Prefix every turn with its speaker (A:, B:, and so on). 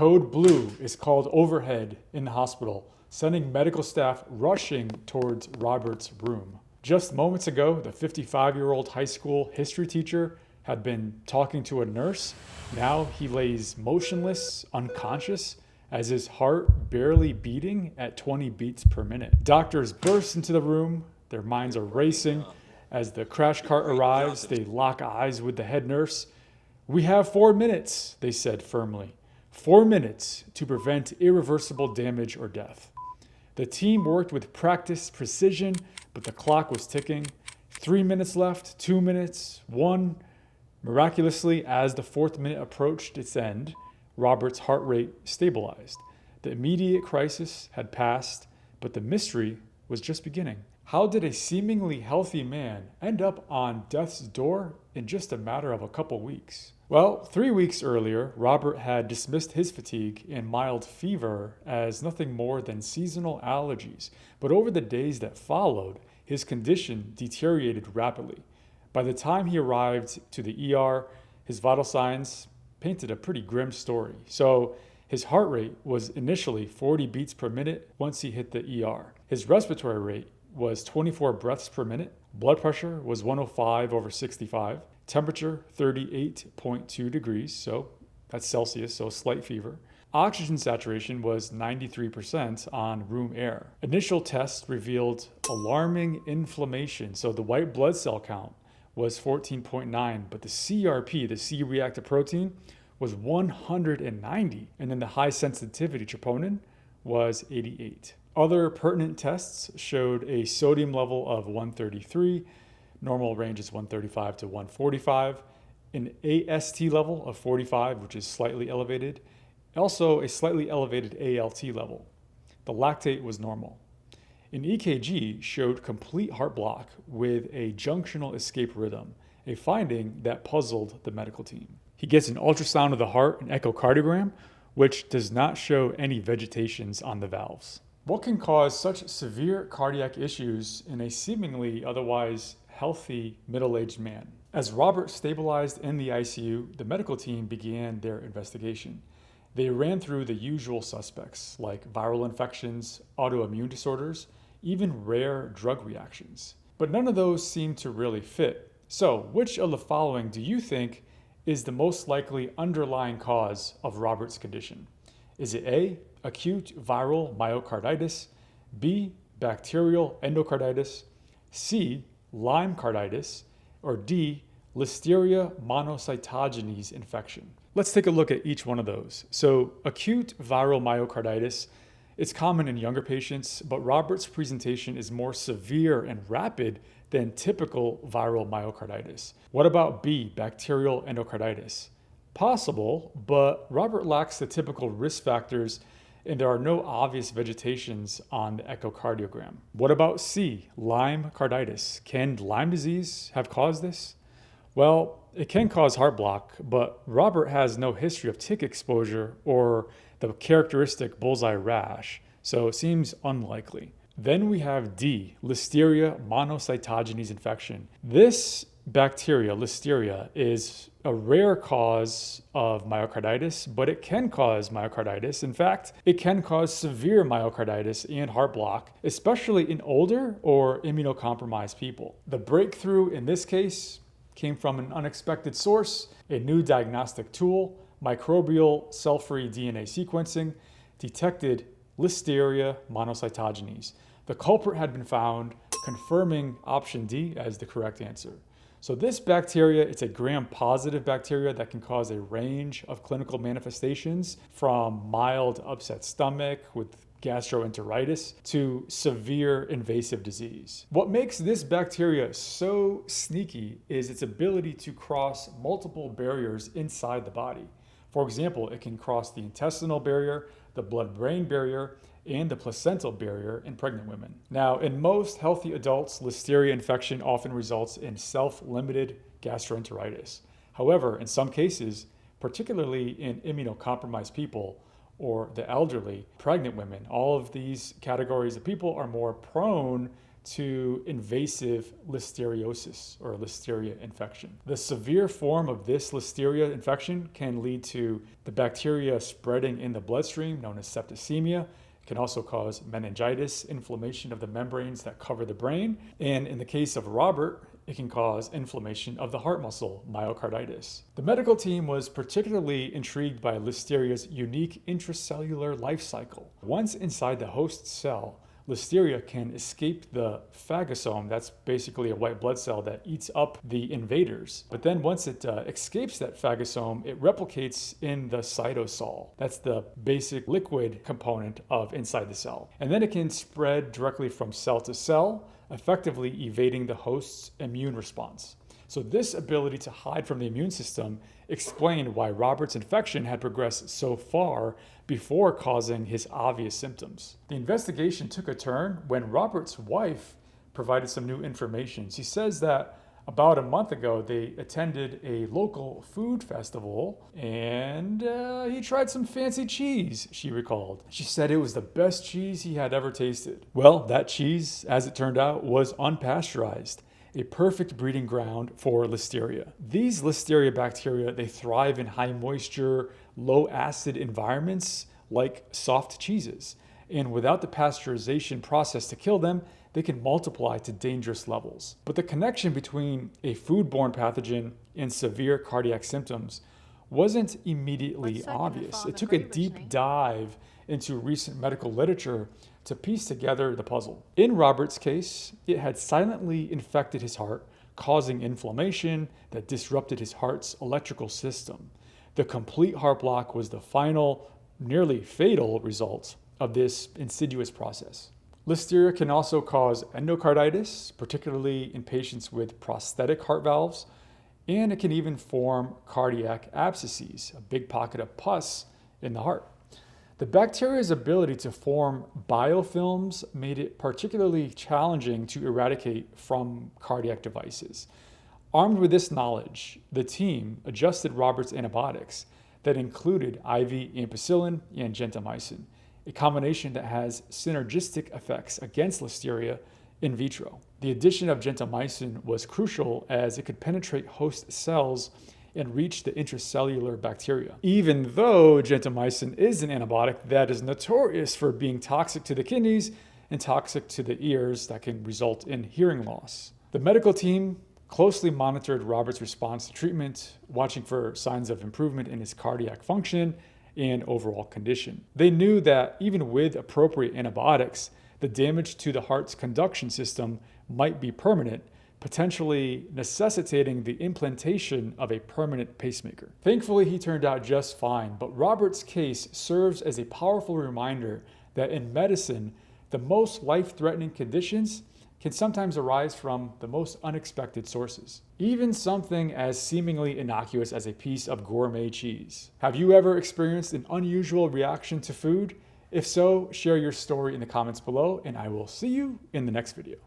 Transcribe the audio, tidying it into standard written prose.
A: Code blue is called overhead in the hospital, sending medical staff rushing towards Robert's room. Just moments ago, the 55-year-old high school history teacher had been talking to a nurse. Now he lays motionless, unconscious, as his heart barely beating at 20 beats per minute. Doctors burst into the room. Their minds are racing. As the crash cart arrives, they lock eyes with the head nurse. "We have 4 minutes," they said firmly. 4 minutes to prevent irreversible damage or death. The team worked with practiced precision, but the clock was ticking. 3 minutes left, 2 minutes, 1. Miraculously, as the 4th minute approached its end, Robert's heart rate stabilized. The immediate crisis had passed, but the mystery was just beginning. How did a seemingly healthy man end up on death's door in just a matter of a couple weeks? Well, 3 weeks earlier, Robert had dismissed his fatigue and mild fever as nothing more than seasonal allergies. But over the days that followed, his condition deteriorated rapidly. By the time he arrived to the ER, his vital signs painted a pretty grim story. So his heart rate was initially 40 beats per minute once he hit the ER. His respiratory rate was 24 breaths per minute. Blood pressure was 105/65. Temperature 38.2 degrees, so that's Celsius, so slight fever. Oxygen saturation was 93% on room air. Initial tests revealed alarming inflammation, so the white blood cell count was 14.9, but the CRP, the C-reactive protein, was 190, and then the high sensitivity troponin was 88. Other pertinent tests showed a sodium level of 133, normal range is 135 to 145, an AST level of 45, which is slightly elevated, also a slightly elevated ALT level. The lactate was normal. An EKG showed complete heart block with a junctional escape rhythm, a finding that puzzled the medical team. He gets an ultrasound of the heart, an echocardiogram, which does not show any vegetations on the valves. What can cause such severe cardiac issues in a seemingly otherwise healthy middle-aged man? As Robert stabilized in the ICU, the medical team began their investigation. They ran through the usual suspects like viral infections, autoimmune disorders, even rare drug reactions. But none of those seemed to really fit. So, which of the following do you think is the most likely underlying cause of Robert's condition? Is it A, acute viral myocarditis, B, bacterial endocarditis, C, Lyme carditis, or D, Listeria monocytogenes infection? Let's take a look at each one of those. So, acute viral myocarditis, it's common in younger patients, but Robert's presentation is more severe and rapid than typical viral myocarditis. What about B, bacterial endocarditis? Possible, but Robert lacks the typical risk factors and there are no obvious vegetations on the echocardiogram. What about C, Lyme carditis? Can Lyme disease have caused this? Well, it can cause heart block, but Robert has no history of tick exposure or the characteristic bullseye rash, so it seems unlikely. Then we have D, Listeria monocytogenes infection. This bacteria, Listeria, is a rare cause of myocarditis, but it can cause myocarditis. In fact, it can cause severe myocarditis and heart block, especially in older or immunocompromised people. The breakthrough in this case came from an unexpected source, a new diagnostic tool, microbial cell-free DNA sequencing, detected Listeria monocytogenes. The culprit had been found, confirming option D as the correct answer. So this bacteria, it's a gram-positive bacteria that can cause a range of clinical manifestations from mild upset stomach with gastroenteritis to severe invasive disease. What makes this bacteria so sneaky is its ability to cross multiple barriers inside the body. For example, it can cross the intestinal barrier, the blood-brain barrier, and the placental barrier in pregnant women. Now, in most healthy adults, Listeria infection often results in self-limited gastroenteritis. However, in some cases, particularly in immunocompromised people or the elderly, pregnant women, all of these categories of people are more prone to invasive listeriosis or listeria infection. The severe form of this listeria infection can lead to the bacteria spreading in the bloodstream, known as septicemia. It can also cause meningitis, inflammation of the membranes that cover the brain. And in the case of Robert, it can cause inflammation of the heart muscle, myocarditis. The medical team was particularly intrigued by Listeria's unique intracellular life cycle. Once inside the host cell, Listeria can escape the phagosome, that's basically a white blood cell that eats up the invaders. But then once it escapes that phagosome, it replicates in the cytosol. That's the basic liquid component of inside the cell. And then it can spread directly from cell to cell, effectively evading the host's immune response. So this ability to hide from the immune system explained why Robert's infection had progressed so far before causing his obvious symptoms. The investigation took a turn when Robert's wife provided some new information. She says that about a month ago, they attended a local food festival and he tried some fancy cheese, she recalled. She said it was the best cheese he had ever tasted. Well, that cheese, as it turned out, was unpasteurized, a perfect breeding ground for Listeria. These Listeria bacteria, they thrive in high moisture, low acid environments like soft cheeses. And without the pasteurization process to kill them, they can multiply to dangerous levels. But the connection between a foodborne pathogen and severe cardiac symptoms wasn't immediately obvious. It took a deep dive into recent medical literature to piece together the puzzle. In Robert's case, it had silently infected his heart, causing inflammation that disrupted his heart's electrical system. The complete heart block was the final, nearly fatal result of this insidious process. Listeria can also cause endocarditis, particularly in patients with prosthetic heart valves, and it can even form cardiac abscesses, a big pocket of pus in the heart. The bacteria's ability to form biofilms made it particularly challenging to eradicate from cardiac devices. Armed with this knowledge, the team adjusted Robert's antibiotics that included IV ampicillin and gentamicin, a combination that has synergistic effects against Listeria in vitro. The addition of gentamicin was crucial as it could penetrate host cells and reach the intracellular bacteria. Even though gentamicin is an antibiotic that is notorious for being toxic to the kidneys and toxic to the ears that can result in hearing loss. The medical team closely monitored Robert's response to treatment, watching for signs of improvement in his cardiac function and overall condition. They knew that even with appropriate antibiotics, the damage to the heart's conduction system might be permanent, potentially necessitating the implantation of a permanent pacemaker. Thankfully, he turned out just fine, but Robert's case serves as a powerful reminder that in medicine, the most life-threatening conditions can sometimes arise from the most unexpected sources. Even something as seemingly innocuous as a piece of gourmet cheese. Have you ever experienced an unusual reaction to food? If so, share your story in the comments below, and I will see you in the next video.